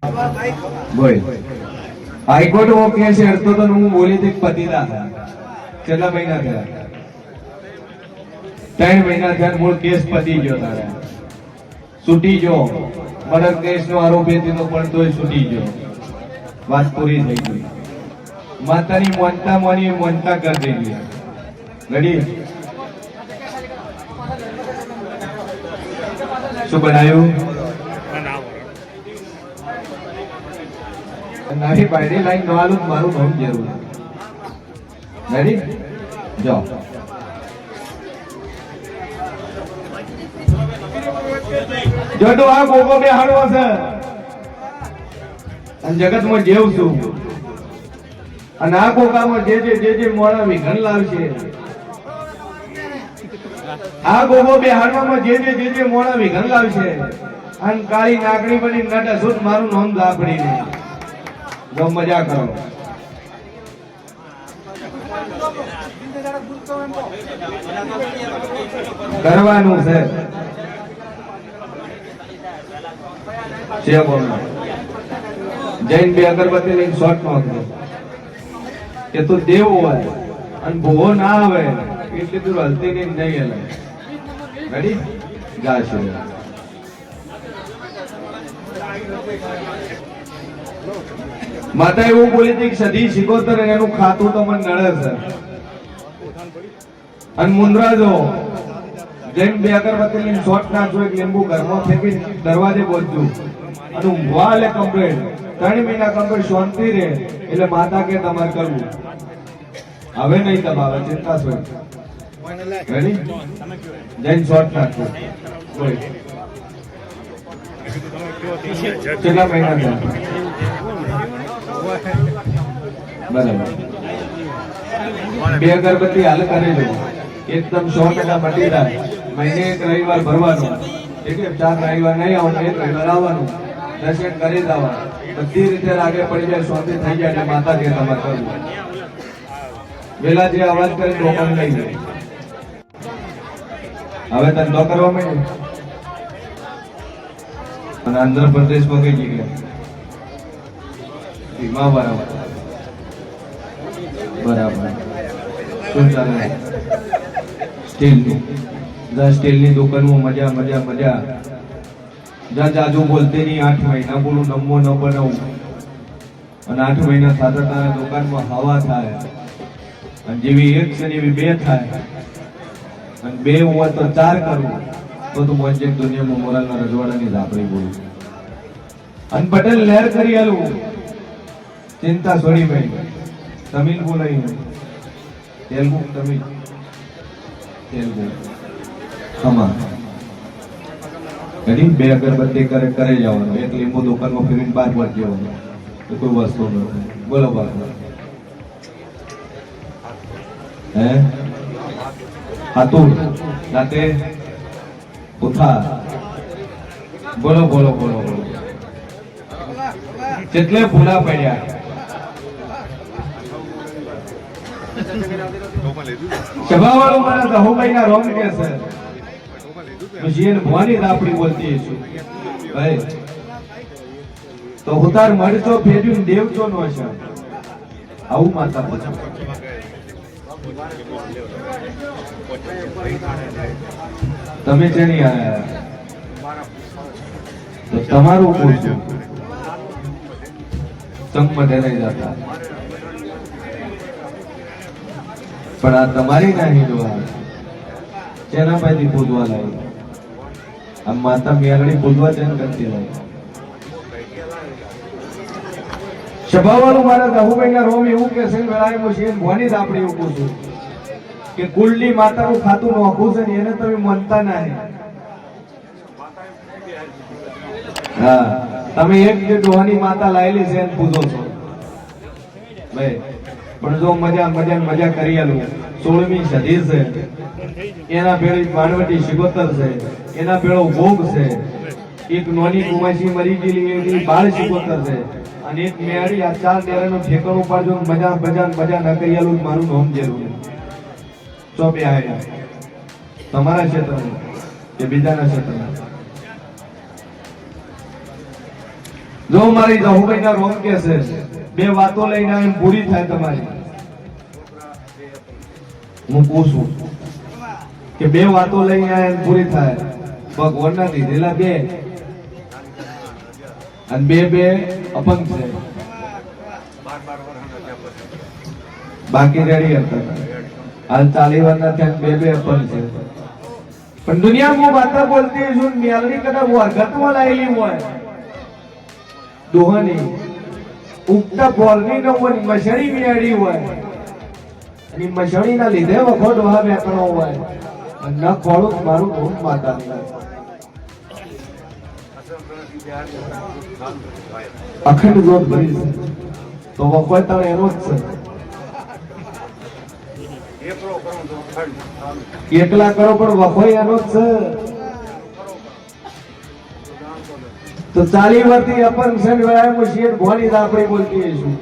બોલ હાઈકોર્ટ वो केस हेरतो तो હું બોલી તી પતિલા કેટલા મહિના થયા 3 મહિના થયા મૂળ કેસ પતી ગયો તારે છૂટી ગયો મર્ડર કેસનો આરોપી હતો પણ તોય છૂટી ગયો વાત પૂરી થઈ ગઈ માતાની મોનતા કરી દેલી રેડી શું બનાવ્યું नहीं बाइडी लाइन न आलू मारू बहुत जरूर रेडी जाओ जो तो आ गोगो बे हाडो છે અને જગત માં જેવ છું અને આ ગોગામાં જે મોડા વિઘન લાવશે આ ગોગો બે હાડવામાં જે મોડા વિઘન લાવશે અને કાળી નાગણી બની નટા સુત મારું નામ લાપડી ને जो मजा करो करवानू से जैन भी अगरबत्ती लेकिन शॉर्ट में ये तो देव हुआ है अन भोगो ना आवे એટલે તું હલતી નહીં હલે રેડી જા છે માતા એવું બોલી હતી કે સદી શિકોતર એનું ખાતું તો મને નડે છે અને મુંદ્રા જો જેમ બે અગરબત્તી લઈને શોટ નાખજો એક લીંબુ ઘરમાં ફેંકી દરવાજે પહોંચ્યું અને ઊંઘવા લે કમ્પ્લેટ 3 મહિના કમ્પ્લેટ શાંતિ રહે એટલે માતા કે તમારે કરવું હવે નહીં દબાવે ચિંતા છો રેડી જઈને શોટ નાખજો કોઈ કેટલા મહિના થયા बराबर બે અગરબત્તી હાલ કરી દો એકદમ 100% મટી જાય મહિને એક રવિવાર ભરવાનો ઠીક છે 4 રવિવાર નહીં આવવાનું એક રવિવાર આવવાનું દર્શન કરી જવા બધી રીતે આગે પડી જાય શાંતિ થઈ જાય એટલે માતા કે તમારે કરવું વેલા જે અવાજ કરે ટોકન લઈ જાય હવે તને ન કરવા માંડ્યું અને આંધ્રપ્રદેશમાં કઈ જગ્યાએ બરાબર બરાબર શું ચાલે સ્ટીલની દુકાનમાં મજા મજા મજા જા જાજુ બોલતે નહીં 8 મહિના બોલું નમવો ન બનાવું અને 8 મહિના થતા તારા દુકાનમાં હવા થાય અને જેવી 1 છે એવી 2 થાય અને 2 હોય તો 4 કરવું તો તું મોજે દુનિયામાં મોરાલના રજવાડાની ઝાપડી બોલું અને પટેલ લહેર કરી આલું चिंता छोड़ी भाई तमिल बोलाई तेलुगु तमिल तेलुगु खमा कहीं बे अगरबत्ती करे जाओ एक लींबू दुकान में फिर बार बार जाओ तो कोई वस्तु नहीं बोलो बात है हाथू लाते उठा बोलो बोलो बोलो बोलो જેટલે ભૂલા પડ્યા સભાવાળો મારા દહોભાઈના રોંગ કે છે મશીન ભવાની રાપડી બોલતી છું ભાઈ તો ઉતાર મળજો ફેર્યું દેવજો નો છે આવું માતા પૂછો તમે જે નહીં આયા તો તમારું પૂછજો સંગમાં નહીં જતા પણ આ તમારી નહીં જોવા જેના પાસેથી પૂજવા લાવી આ માતા મિયાગડી પૂજવા જેન કરતી લાવી સભાવાળું મારા દહુભાઈના રોમ એવું કે છે વેળાએ મુશીન ભવાની જ આપણે એવું પૂછું કે કુલની માતાનું ખાતું નોખું છે ને એને તમે માનતા નહીં હા તમે એક જે ડોહાની માતા લાયેલી છે એને પૂજો છો ભાઈ પણ જો મજા કરી આલું 16મી સદી છે એના પેલી માનવટી શિકોતર છે એના પેલો ભોગ છે એક નોની કુમાસી મરી ગયેલી એની બાળ શિકોતર છે અને એક મેળી આ 4 ડેરાનું ઠેકાણું પાડજો મજા ન કરી આલું મારું નામ જરૂર ચોપે આયા તમારા ક્ષેત્રમાં કે બીજાના ક્ષેત્રમાં જો મારી જહુભાઈ ના રોમ કે છે બે વાતો લઈને એમ પૂરી થાય તમારી. હું પૂછું કે બે વાતો લઈને એમ પૂરી થાય. ભગવાનના દીધેલા બે અને બે અપંગ છે, બાકી રેડી હતા. હાલ 40 વર્ષના થયા બે અપંગ છે. પણ દુનિયામાં વાતા બોલતી છું મેલડી કદાચ વર્ગતમાં લાયેલી હોય દોહની ઉગતા બોલની ન હોય મસળી મેળી હોય અને મસળી ના લીધે વખો ડોહા બેકણો હોય ન ખોળું મારું ભૂત માતા અખંડ જોત ભરી છે તો વખો તારે એનો જ છે. એકલા કરો પણ વખો એનો જ છે. તો 40 વર્ષથી અપંગ છે વેળામાં શેર ભોની આપણે બોલતી છું.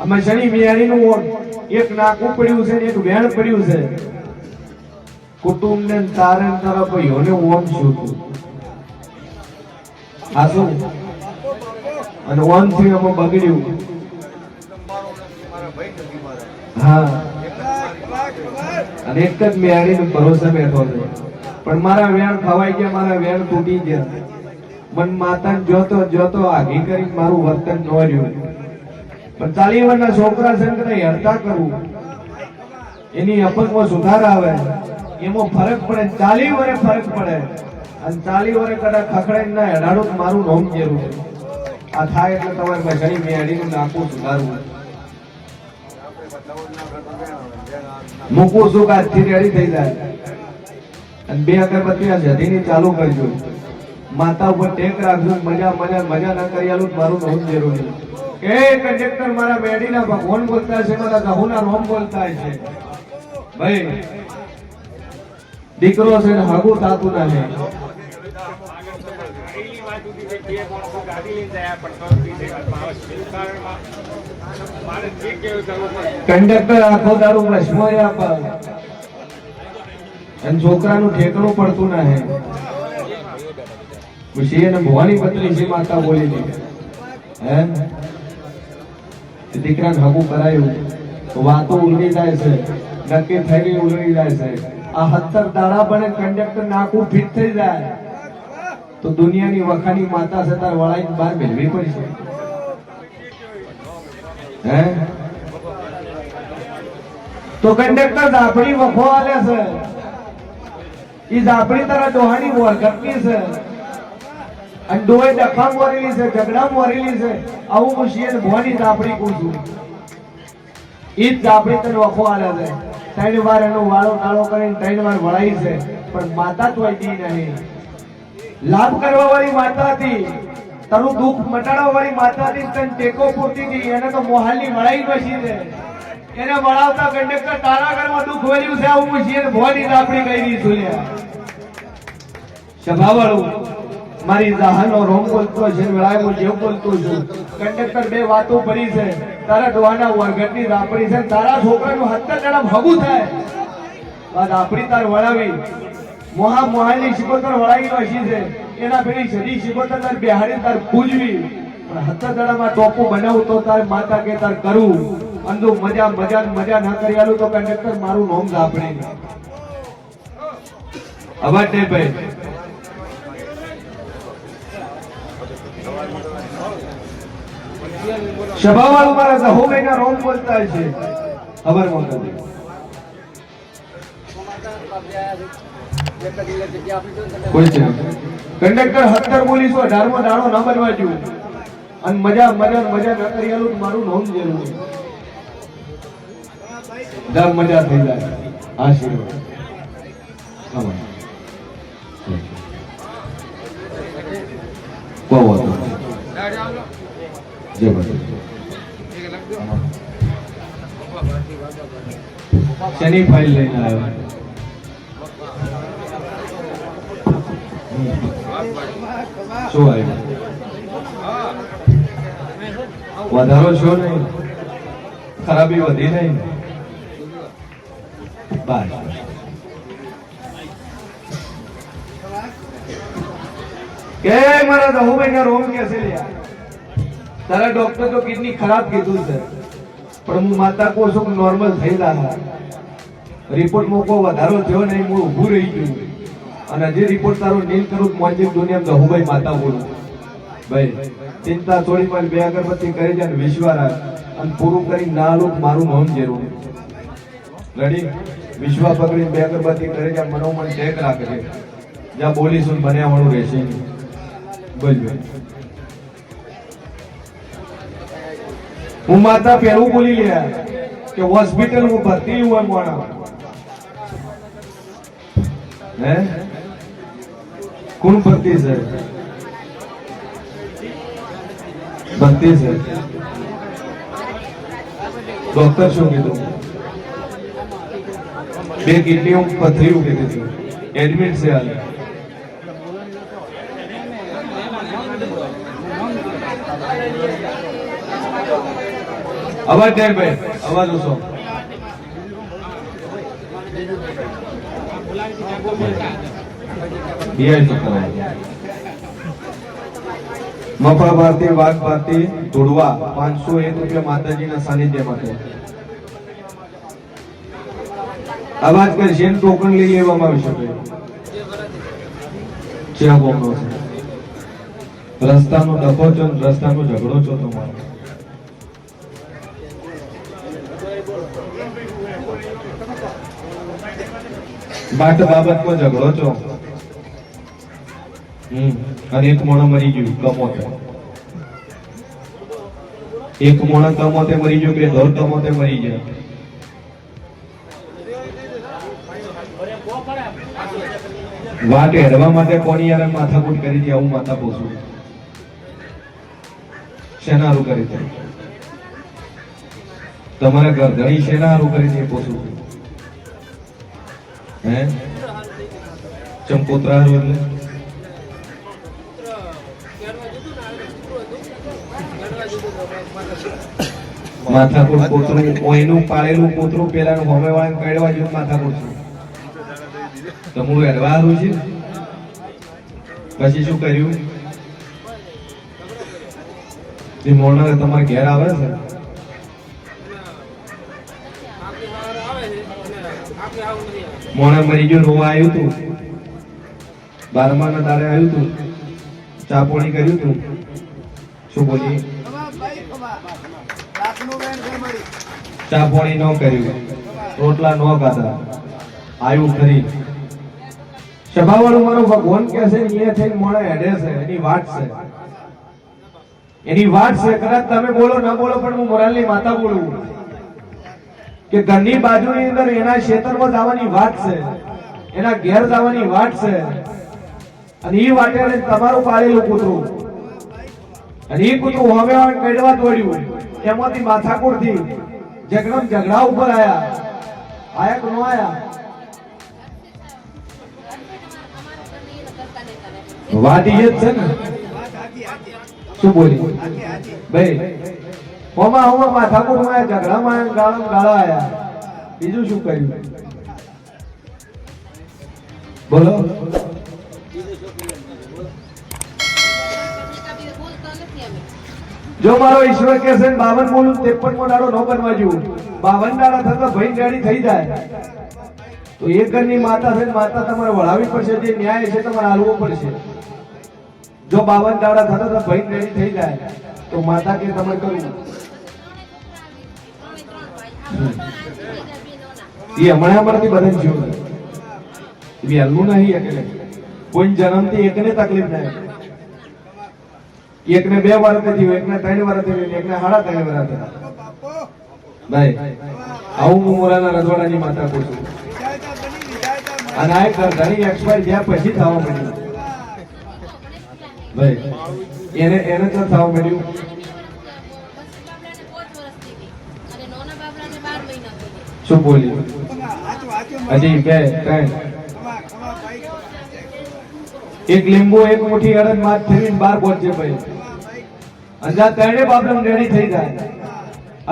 અમે શનિ મિયાણી નું એક નાકું પડ્યું છે એક વેણ પડ્યું છે. કુટુંબ ને તારણ તરફ યોને ઓમ છું આ શું અને ઓમ થી અમે બગડ્યું. હા અને એક જ મિયાણી નું ભરોસે બેઠો છે પણ મારા વેણ ખવાઈ ગયા, મારા વેણ તૂટી ગયા. મન માતા જોતો જોતો આઘી કરી મારું વર્તન ન રહ્યું. પણ 40 વર્ષના છોકરા છે ને હરતા કરવું એની અપંગમાં સુધાર આવે એમાં ફરક પડે. 40 વર્ષે ફરક પડે અને 40 વર્ષે કદાચ ખખડાઈ ના હેડાડું મારું નોમ જેરું આ થાય એટલે તમારે મસળી મેળીનું નાખવું સુધારવું. મૂકવું શું આજથી રેડી થઈ જાય અને 2 અગરબત્તી જધીની ચાલુ કરજો. માતા ઉપર ટેક રાખજો. મજા ના કરી આલું મારું નોમ જરૂરી. એ કંડક્ટર મારા મેડીના ભગવાન બોલતા છે, મારા ગહુના રોમ બોલતા છે. ભાઈ દીકરો છે ને હગું થાતું ના છે. કંડક્ટર આખો દારૂ ભસ્મો આપે અને છોકરાનું ઠેકણું પડતું ના હે. પછી એને ભવાની પત્ની છે માતા બોલી હતી હે દીકરાને હગું કરાયું તો વાતો ઉલડી જાય છે, નક્કી થઈ ગઈ ઉલડી જાય છે. આ 70 દાડા બને કંડક્ટર નાકું ફિટ થઈ જાય તો દુનિયાની વખાની માતા છે તાર વળાઈ બહાર મેળવી પડશે હે. તો કંડક્ટર ઝાપડી વખો આલે છે ઈ ઝાપડી તારા ડોહાની વરગટની છે અને ડોએ ડખા મોરેલી છે, ઝઘડા મોરેલી છે. આવું હું શિયર ભવાની ઝાપડી કહું છું. ઈ જ ઝાપડી તને વખો આલે છે. 3 વાર એનો વાળો નાળો કરીને 3 વાર વળાઈ છે પણ માતા તો હતી નહીં. લાભ કરવા વાળી માતા હતી, તારું દુઃખ મટાડવા વાળી માતા હતી, તને ટેકો પૂરતી હતી. એને તો મોહાલની વળાઈ બસી છે. એને વળાવતા કંડક્ટર તારા ઘરમાં દુઃખ વર્યું છે. આવું હું શિયર ભવાની ઝાપડી કહી છું. સભાવાળું મારી જાહનો રોમ બોલતો છે, વેળાએ હું જેવ બોલતો છું. કંડક્ટર 2 વાતો ભરી છે. તારા ડોહાના વરગટની ઝાપડી છે, તારા છોકરાનું 70 જણા ભગું થાય બાદ આપણી તાર વળાવી મોહાની શિકોતર વળાવી હસી છે. એના પેલી સદી શિકોતર તાર બિહારી તાર પૂજવી પણ 70 જણામાં ટોપું બનાવું તો તાર માતા કે તાર કરું અંદુ મજા ના કરી આલું તો કંડક્ટર મારું નોમ ઝાપડી અવાજ નહીં ભાઈ. સભાવાળું મારા જહુભાઈના રોમ બોલતા છે. ખબર મોકલ કોઈ છે કંડક્ટર 70 બોલીશું 18મો દાડો ન બનવા જોઈએ અને મજા ન કરી આલું મારું નોમ જરૂર જબ મજા થઈ જાય. આશીર્વાદ શનિ ફાઇલ લઈને આવ્યો. શું આવ્યું? વધારો છો નહીં, ખરાબી વધી નહીં. બસ કે મારા રहुભાઈ ના રોમ કેસે લ્યા તારા ડોક્ટર તો કિડની ખરાબ કીધું છે પણ હું માતા કો છું નોર્મલ થઈ રહ્યા રિપોર્ટ માં કોઈ વધારો થયો નહીં હું ઊભું રહી ગયું અને જે રિપોર્ટ તારો નીલ કરું મોંજી દુનિયામાં રहुભાઈ માતા બોલું ભાઈ ચિંતા છોડી મારી બે અગરબત્તી કરી જાય વિશ્વા રાખ અને પૂરું કરી ના લોક મારું નામ જેરું રેડી વિશ્વા પકડી બે અગરબત્તી કરી જાય મનોમન ટેક રાખે જ્યાં બોલીશું બન્યા વાળું રહેશે બોલ હું માતા પહેલું બોલી લ્યા કે હોસ્પિટલ માં ભરતી हुआ મોણા હે કોણ ભરતી છે ભરતી છે ડોક્ટર શું કીધું બે કિડની પથરી ઉઠી દીધી એડમિટ છે હાલ અવાજ જાય ભાઈ અવાજ ઓછો મફા ભારતી વાઘ ભારતી ધોળવા 501 રૂપિયા માતાજીના સાનિધ્ય માટે અવાજ કરશે ટોકન લઈ લેવામાં આવી શકે ક્યાં બોલનો છે રસ્તાનો ડખો છો રસ્તાનો ઝઘડો છો તમારો બાટ બાબતમાં ઝઘડો છો અને એક મોણો મરી ગયું કમોતે એક મોણો કમોતે મરી ગયું કે દોર કમોતે મરી ગયા વાત હેરવા માટે કોની યાર માથાકૂટ કરી હતી આવું માથા પોસું શેનારું કરી હતી તમારા ઘર ઘણી શેનારું કરી હતી પોસું હે ચંપોત્રા એટલે માથાકૂટ પોતરું કોઈનું પાળેલું પોતરું પેલાનું હોમે વાળાને કાઢવા જેવું માથાકૂટ છે તમારું હેરવાનું છે પછી શું કર્યું એ મોણર તમારે ઘેર આવે છે મોણા મરી ગયો રોવા આવ્યું તું 12મા ના દાડે આવ્યું તું ચા પાણી કર્યું તું શું બોલી ચા પાણી ન કર્યું રોટલા ન ખાધા આવ્યું ખરી સભાવાળું મારો ભગવાન કે છે અહીંયા થઈને મોણે હેડે છે એની વાત છે કદાચ તમે બોલો ન બોલો પણ હું મોરાલની માતા બોલું કે ઘરની બાજુની અંદર એના ક્ષેત્રમાં જવાની વાત છે એના ઘેર જવાની વાત છે અને એ વાટે તમારું પાળેલું કૂતરું અને એ કૂતરું હવે કડવા દોડ્યું એમાંથી માથાકૂટ થી ઝઘડા ઉપર આયા કે ન આયા વાત એ જ છે ને શું બોલી ભાઈ હોમાં માથાકૂટ માં ઝઘડામાં ગાળા આયા બીજું શું કર્યું બોલો જો મારો ઈશ્વર કે છે 52 બોલું 53મો દાડો ન બનવા જેવું 52 દાડા થતા ભાઈ રેડી થઈ જાય તો એક ઘરની માતા છે માતા તમારે વળાવી પડશે જે ન્યાય છે તમારે હાલવો પડશે જો 52 દાડા થતા તો ભાઈ રેડી થઈ જાય તો માતા કે તમારે કરવું એ હમણાં અમારાથી બદન થયું એ હલવું નહીં એકને કોઈ જન્મથી એકને તકલીફ નહીં એકને 2 વાર થયું એકને 3 વાર થયું એકને 3.5 વાર થયું ભાઈ આવું હું મોરાના રજવાડાની માતા કહું છું અને આ એક ઘણી એક્સપાયર જ્યાં પછી થવા મળ્યું ભાઈ એને તો થવા મળ્યું શું બોલી હજી 2 3 એક લીંબુ એક મુઠ્ઠી અડદ માથ ફેરવીને 12 પહોંચે ભાઈ અંજા 3 બાપડા રેડી થઈ જાય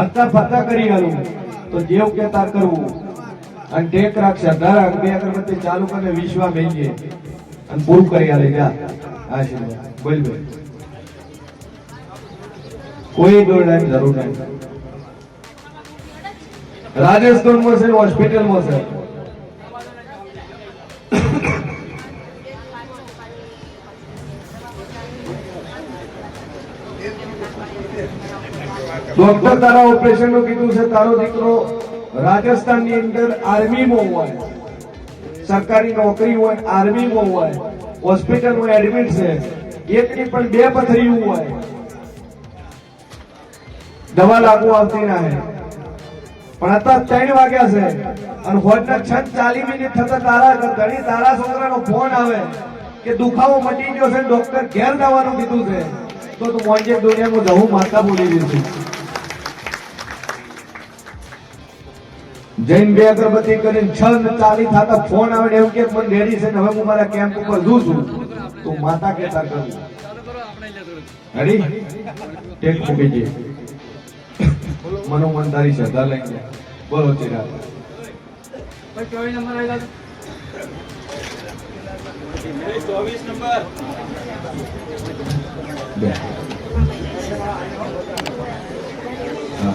અત્તર ફત્તા કરી હાલું તો જેવ કે તાર કરવું અને ટેક રાખ શ્રદ્ધા રાખ 2 અગરબત્તી ચાલુ કરીને વિશ્વા મેલીએ અને પૂરું કરી આલે જા આશીર્વાદ બોલ બોલ કોઈ દોડવાની જરૂર નહીં રાજસ્થાનમાં છે હોસ્પિટલમાં છે ડોક્ટર તારા ઓપરેશન નું કીધું છે તારો દીકરો રાજસ્થાનની અંદર આર્મીમાં હોય સરકારી નોકરી હોય આર્મીમાં હોય હોસ્પિટલમાં એડમિટ છે એકની પણ 2 પથરી હોય દવા લાગુ આવતી ના હે પણ અત્યારે 3 વાગ્યા છે અને હોટના 6:40 થતા તારા ઘણી તારા છોકરાનો ફોન આવે કે દુખાવો મટી ગયો છે ડોક્ટર ઘેર જવાનું કીધું છે તો તું મોંજે દુનિયામાં જવું માતા બોલી દીધું જૈન 2 અગરબત્તી કરીને 6:40 થતા ફોન આવે ને એવું કે મને રેડી છે ને હવે હું મારા કેમ્પ ઉપર જઉં છું તું માતા કેતા કરું રેડી ટેક મૂકી દે મનોમન તારી શ્રદ્ધા લઈ જાય બોલો ચિરાગ ભાઈ 24 નંબર આવી જાવ 24 નંબર બે હા